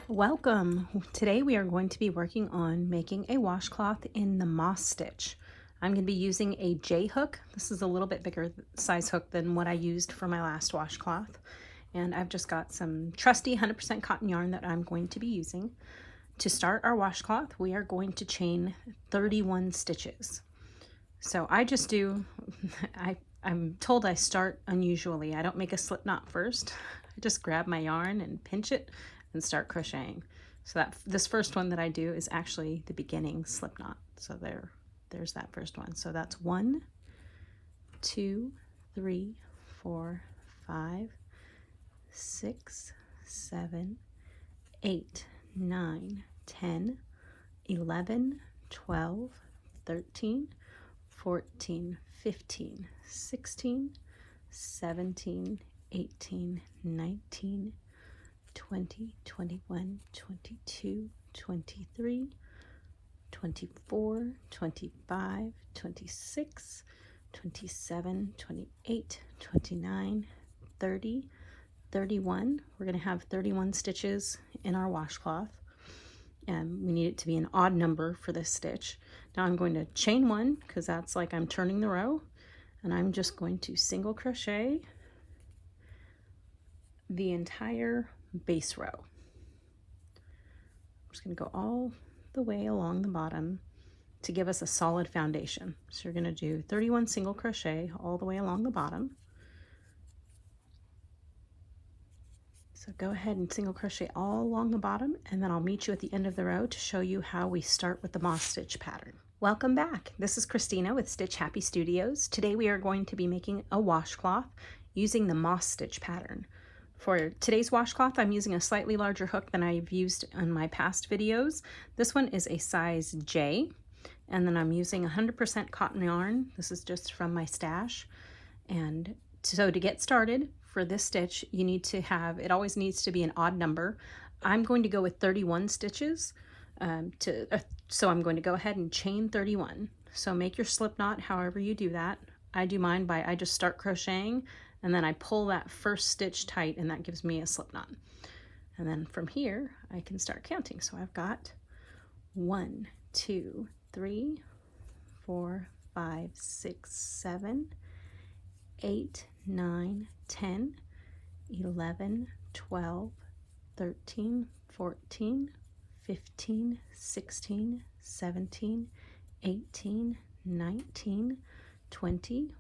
Welcome! Today we are going to be working on making a washcloth in the moss stitch. I'm going to be using a J hook. This is a little bit bigger size hook than what I used for my last washcloth. And I've just got some trusty 100% cotton yarn that I'm going to be using. To start our washcloth, we are going to chain 31 stitches. So I just do, I'm told I start unusually. I don't make a slip knot first. I just grab my yarn and pinch it and start crocheting. So this first one that I do is actually the beginning slip knot. So there's that first one. So that's 1, 2, 3, 4, 5, 6, 7, 8, 9, 10, 11, 12, 13, 14, 15, 16, 17, 18, 19, 20, 21, 22, 23, 24, 25, 26, 27, 28, 29, 30, 31. We're going to have 31 stitches in our washcloth. And we need it to be an odd number for this stitch. Now I'm going to chain one because that's like I'm turning the row, and I'm just going to single crochet the entire base row. I'm just going to go all the way along the bottom to give us a solid foundation. So you're going to do 31 single crochet all the way along the bottom. So go ahead and single crochet all along the bottom, and then I'll meet you at the end of the row to show you how we start with the moss stitch pattern. Welcome back. This is Christina with Stitch Happy Studios. Today we are going to be making a washcloth using the moss stitch pattern. For today's washcloth, I'm using a slightly larger hook than I've used in my past videos. This one is a size J, and then I'm using 100% cotton yarn. This is just from my stash. And so to get started for this stitch, you need to have, it always needs to be an odd number. I'm going to go with 31 stitches. So I'm going to go ahead and chain 31. So make your slip knot however you do that. I do mine by, I just start crocheting and then I pull that first stitch tight, and that gives me a slip knot. And then from here, I can start counting. So I've got 1, 2, 3, 4, 5, 6, 7, 8, 9, 10, 11, 12, 13, 14, 15, 16, 17, 18, 19, 20,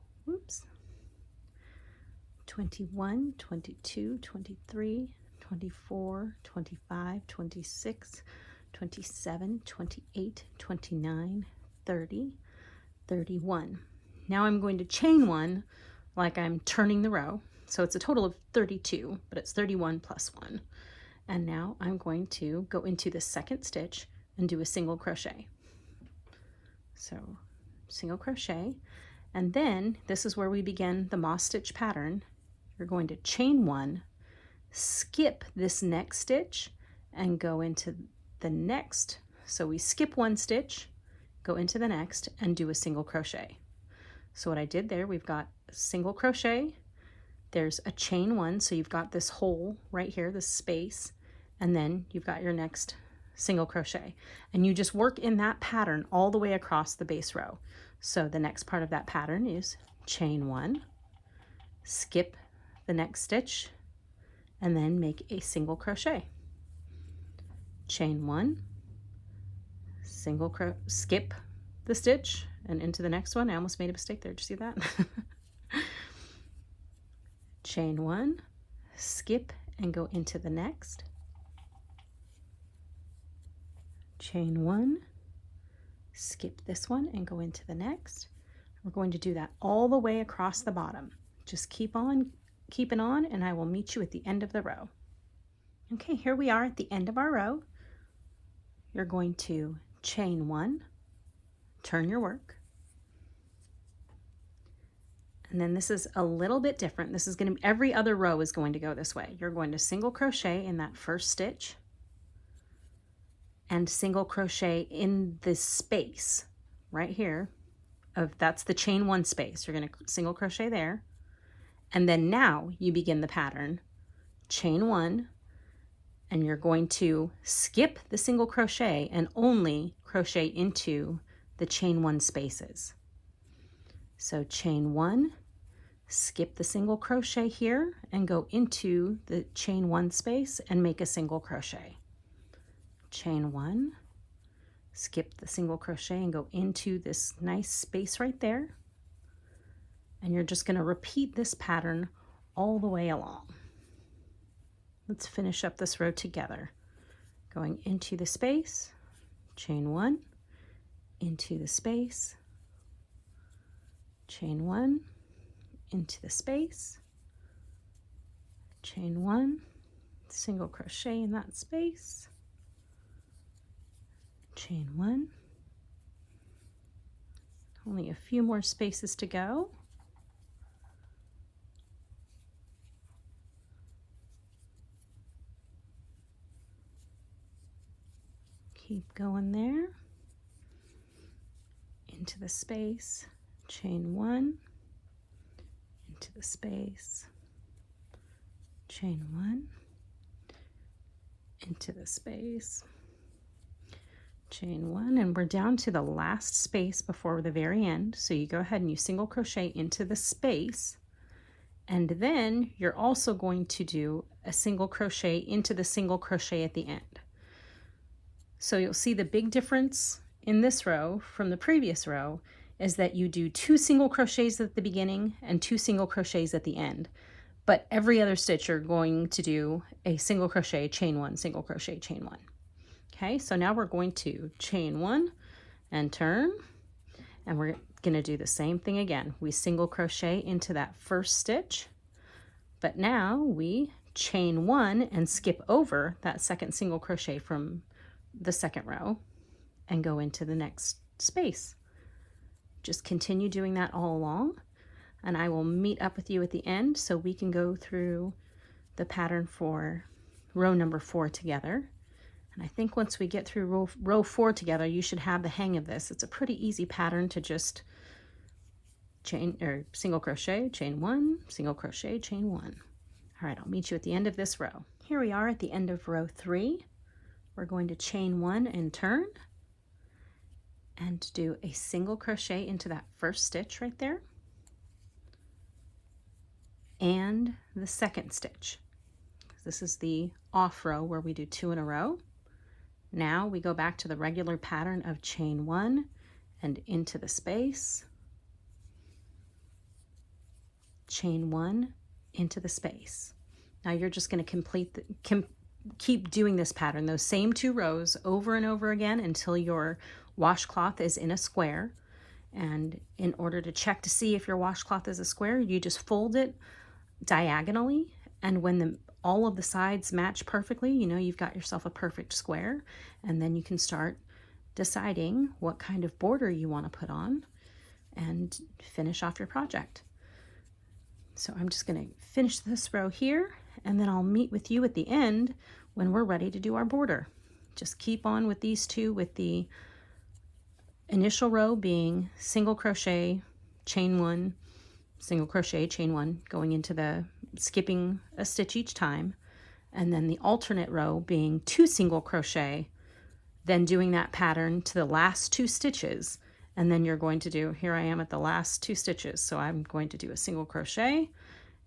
21, 22, 23, 24, 25, 26, 27, 28, 29, 30, 31. Now I'm going to chain one like I'm turning the row. So it's a total of 32, but it's 31 plus 1. And now I'm going to go into the second stitch and do a single crochet. So single crochet, and then this is where we begin the moss stitch pattern. You're going to chain one, skip this next stitch, and go into the next. So we skip one stitch, go into the next, and do a single crochet. So what I did there, we've got a single crochet, there's a chain one, so you've got this hole right here, this space, and then you've got your next single crochet. And you just work in that pattern all the way across the base row. So the next part of that pattern is chain one, skip the next stitch, and then make a single crochet. Chain one, skip the stitch, and into the next one. I almost made a mistake there. Did you see that? Chain one, skip, and go into the next. Chain one, skip this one, and go into the next. We're going to do that all the way across the bottom. Just keep on keeping on, and I will meet you at the end of the row. Okay, here we are at the end of our row. You're going to chain one, turn your work, and then this is a little bit different. This is going to be, every other row is going to go this way. You're going to single crochet in that first stitch and single crochet in this space right here of, that's the chain one space. You're going to single crochet there, and then now you begin the pattern. Chain one, and you're going to skip the single crochet and only crochet into the chain 1 spaces. So chain 1, skip the single crochet here and go into the chain 1 space and make a single crochet. Chain 1, skip the single crochet and go into this nice space right there. And you're just going to repeat this pattern all the way along. Let's finish up this row together. Going into the space, chain 1, into the space, chain 1, into the space, chain 1, single crochet in that space, chain 1. Only a few more spaces to go. Keep going there. Into the space, chain 1, into the space, chain 1, into the space, chain 1, and we're down to the last space before the very end. So you go ahead and you single crochet into the space, and then you're also going to do a single crochet into the single crochet at the end. So you'll see the big difference in this row from the previous row is that you do 2 single crochets at the beginning and 2 single crochets at the end. But every other stitch you're going to do a single crochet, chain 1, single crochet, chain 1. Okay, so now we're going to chain 1 and turn, and we're going to do the same thing again. We single crochet into that first stitch, but now we chain 1 and skip over that second single crochet from the second row and go into the next space. Just continue doing that all along, and I will meet up with you at the end so we can go through the pattern for row number 4 together. And I think once we get through row 4 together, you should have the hang of this. It's a pretty easy pattern to just chain or single crochet, chain 1, single crochet, chain 1. All right, I'll meet you at the end of this row. Here we are at the end of row 3. We're going to chain 1 and turn and do a single crochet into that first stitch right there and the second stitch. This is the off row where we do 2 in a row. Now we go back to the regular pattern of chain 1 and into the space, chain 1 into the space. Now you're just going to keep doing this pattern, those same 2 rows over and over again until your washcloth is in a square. And in order to check to see if your washcloth is a square, you just fold it diagonally, and when all of the sides match perfectly, you know you've got yourself a perfect square, and then you can start deciding what kind of border you want to put on and finish off your project. So I'm just going to finish this row here, and then I'll meet with you at the end when we're ready to do our border. Just keep on with these 2, with the initial row being single crochet, chain 1, single crochet, chain 1, going into the skipping a stitch each time, and then the alternate row being 2 single crochet, then doing that pattern to the last 2 stitches. And then you're going to do, here I am at the last 2 stitches, so I'm going to do a single crochet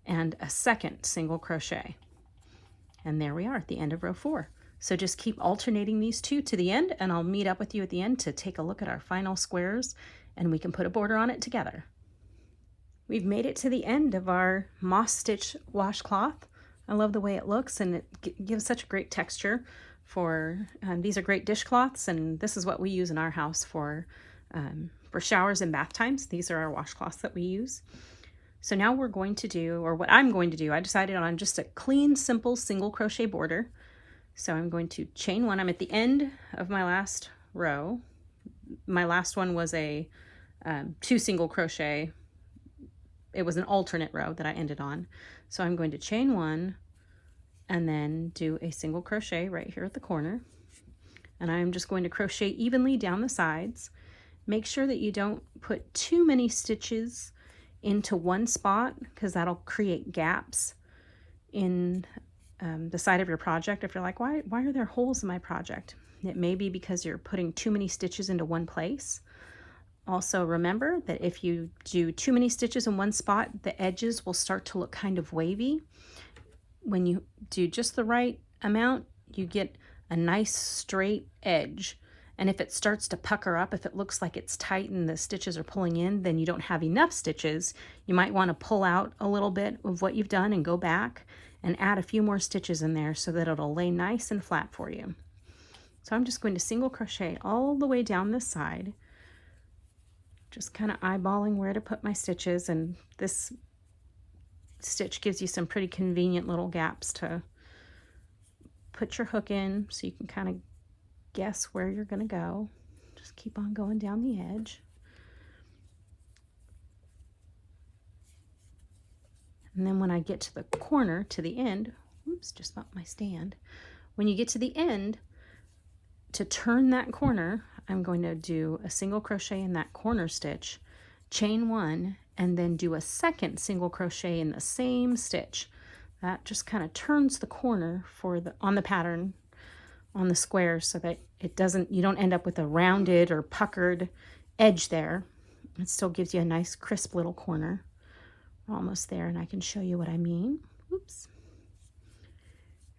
and a second single crochet. And there we are at the end of row 4. So just keep alternating these 2 to the end, and I'll meet up with you at the end to take a look at our final squares, and we can put a border on it together. We've made it to the end of our moss stitch washcloth. I love the way it looks, and it gives such a great texture for, these are great dishcloths, and this is what we use in our house for showers and bath times. These are our washcloths that we use. So now we're going to do, or what I'm going to do, I decided on just a clean, simple single crochet border. So I'm going to chain 1. I'm at the end of my last row. My last one was a 2 single crochet. It was an alternate row that I ended on. So I'm going to chain 1 and then do a single crochet right here at the corner. And I'm just going to crochet evenly down the sides. Make sure that you don't put too many stitches into one spot, because that'll create gaps in the side of your project. If you're like, why are there holes in my project? It may be because you're putting too many stitches into one place. Also remember that if you do too many stitches in one spot, the edges will start to look kind of wavy. When you do just the right amount, you get a nice straight edge. And if it starts to pucker up, if it looks like it's tight and the stitches are pulling in, then you don't have enough stitches. You might want to pull out a little bit of what you've done and go back and add a few more stitches in there so that it'll lay nice and flat for you. So I'm just going to single crochet all the way down this side, just kind of eyeballing where to put my stitches, and this stitch gives you some pretty convenient little gaps to put your hook in so you can kind of guess where you're going to go. Just keep on going down the edge. And then when I get to the corner, to the end, oops, just bumped my stand. When you get to the end, to turn that corner, I'm going to do a single crochet in that corner stitch, chain one, and then do a second single crochet in the same stitch. That just kind of turns the corner on the pattern, on the square, so that you don't end up with a rounded or puckered edge there. It still gives you a nice crisp little corner. We're almost there, and I can show you what I mean. Oops.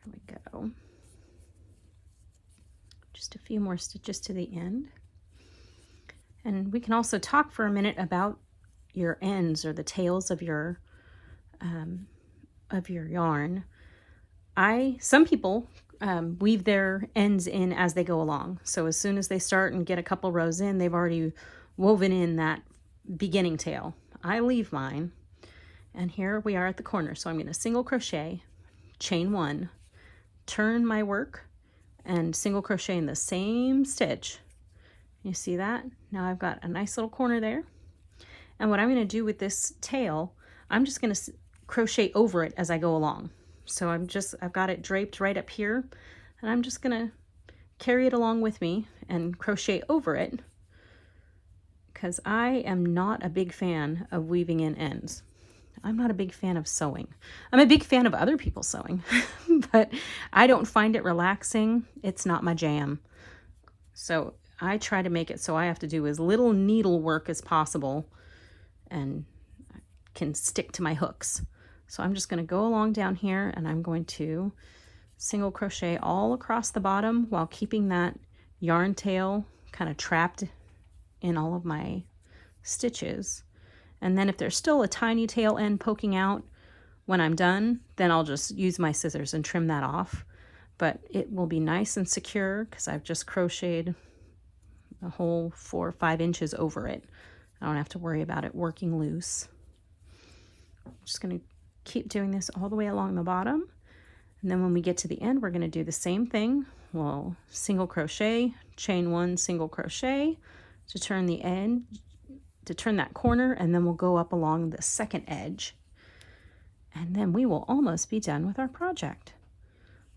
Here we go. Just a few more stitches to the end. And we can also talk for a minute about your ends or the tails of your yarn. Some people weave their ends in as they go along. So as soon as they start and get a couple rows in, they've already woven in that beginning tail. I leave mine, and here we are at the corner. So I'm going to single crochet, chain one, turn my work, and single crochet in the same stitch. You see that? Now I've got a nice little corner there. And what I'm going to do with this tail, I'm just going to crochet over it as I go along. So I've got it draped right up here, and I'm just going to carry it along with me and crochet over it, because I am not a big fan of weaving in ends. I'm not a big fan of sewing. I'm a big fan of other people sewing, but I don't find it relaxing. It's not my jam. So I try to make it so I have to do as little needle work as possible and can stick to my hooks. So I'm just going to go along down here, and I'm going to single crochet all across the bottom while keeping that yarn tail kind of trapped in all of my stitches. And then if there's still a tiny tail end poking out when I'm done, then I'll just use my scissors and trim that off. But it will be nice and secure because I've just crocheted a whole 4 or 5 inches over it. I don't have to worry about it working loose. I'm just going to keep doing this all the way along the bottom. And then when we get to the end, we're going to do the same thing. We'll single crochet, chain one, single crochet to turn the end, to turn that corner, and then we'll go up along the second edge. And then we will almost be done with our project.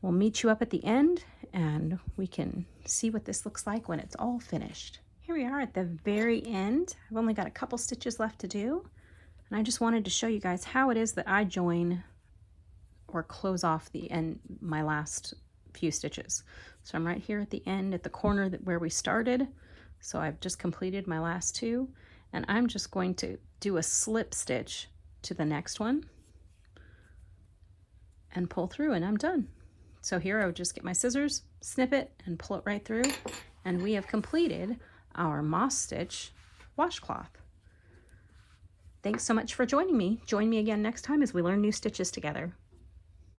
We'll meet you up at the end, and we can see what this looks like when it's all finished. Here we are at the very end. I've only got a couple stitches left to do, and I just wanted to show you guys how it is that I join or close off the end, my last few stitches. So I'm right here at the end, at the corner where we started. So I've just completed my last 2, and I'm just going to do a slip stitch to the next one and pull through, and I'm done. So here I would just get my scissors, snip it, and pull it right through, and we have completed our moss stitch washcloth. Thanks so much for joining me. Join me again next time as we learn new stitches together.